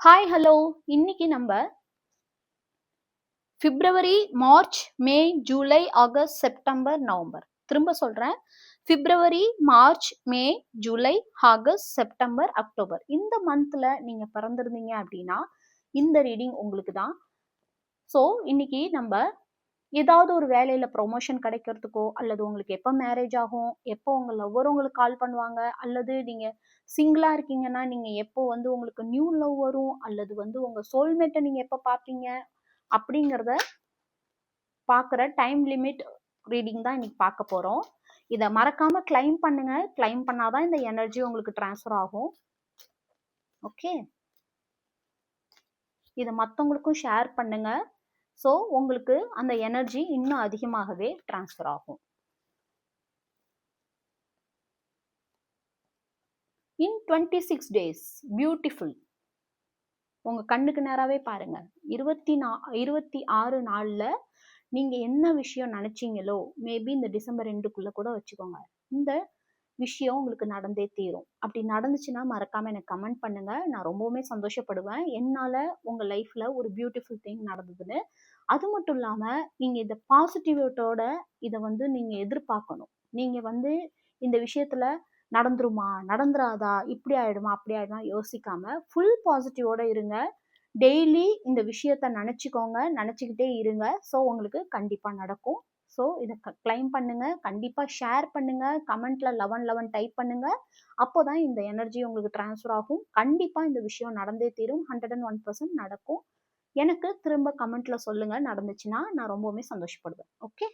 Hi hello. இன்னைக்கு நம்ம பிப்ரவரி, March, மே, July, August, September, November. திரும்ப சொல்றேன். பிப்ரவரி, மார்ச், மே, ஜூலை, ஆகஸ்ட், செப்டம்பர், அக்டோபர். இந்த மந்த்ல நீங்க பிறந்திருந்தீங்க அப்படின்னா இந்த ரீடிங் உங்களுக்கு தான். ஸோ இன்னைக்கு நம்ம ஏதாவது ஒரு வேலையில ப்ரொமோஷன் கிடைக்கிறதுக்கோ, அல்லது உங்களுக்கு எப்போ மேரேஜ் ஆகும், எப்போ உங்க லவ்வர் உங்களுக்கு கால் பண்ணுவாங்க, அல்லது நீங்க சிங்கிளா இருக்கீங்கன்னா நீங்க எப்போ உங்களுக்கு நியூ லவ் வரும், அல்லது உங்க சோல்மேட்டை நீங்க எப்போ பார்ப்பீங்க அப்படிங்கிறத பார்க்குற டைம் லிமிட் ரீடிங் தான் இன்னைக்கு பார்க்க போறோம். இதை மறக்காம கிளைம் பண்ணுங்க. கிளைம் பண்ணாதான் இந்த எனர்ஜி உங்களுக்கு டிரான்ஸ்ஃபர் ஆகும். ஓகே, இதை மற்றவங்களுக்கும் ஷேர் பண்ணுங்க. ஸோ உங்களுக்கு அந்த எனர்ஜி இன்னும் அதிகமாகவே டிரான்ஸ்ஃபர் ஆகும். இன் 26 days பியூட்டிஃபுல். உங்க கண்ணுக்கு நேராவே பாருங்க. 26 நாள்ல நீங்க என்ன விஷயம் நினைச்சீங்களோ, மேபி இந்த டிசம்பர் 2க்குள்ள கூட வச்சுக்கோங்க, இந்த விஷயம் உங்களுக்கு நடந்தே தீரும். அப்படி நடந்துச்சுன்னா மறக்காம எனக்கு கமெண்ட் பண்ணுங்க. நான் ரொம்பவுமே சந்தோஷப்படுவேன், என்னால உங்க லைஃப்ல ஒரு பியூட்டிஃபுல் திங் நடந்ததுன்னு. அது மட்டும் இல்லாம நீங்க இதை பாசிட்டிவிட்டோட இதை நீங்க எதிர்பார்க்கணும். நீங்க இந்த விஷயத்துல நடந்துருமா, நடந்துராதா, இப்படி ஆயிடுமா, அப்படி ஆயிடுமா யோசிக்காம ஃபுல் பாசிட்டிவோட இருங்க. டெய்லி இந்த விஷயத்த நினைச்சுக்கோங்க, நினைச்சுக்கிட்டே இருங்க. ஸோ உங்களுக்கு கண்டிப்பா நடக்கும். ஸோ இதை கிளைம் பண்ணுங்க, கண்டிப்பா ஷேர் பண்ணுங்க, கமெண்ட்ல 1111 டைப் பண்ணுங்க. அப்போதான் இந்த எனர்ஜி உங்களுக்கு டிரான்ஸ்ஃபர் ஆகும். கண்டிப்பா இந்த விஷயம் நடந்தே தீரும். 101% நடக்கும். எனக்கு திரும்ப கமெண்ட்ல சொல்லுங்க நடந்துச்சுன்னா. நான் ரொம்பவுமே சந்தோஷப்படுவேன். ஓகே.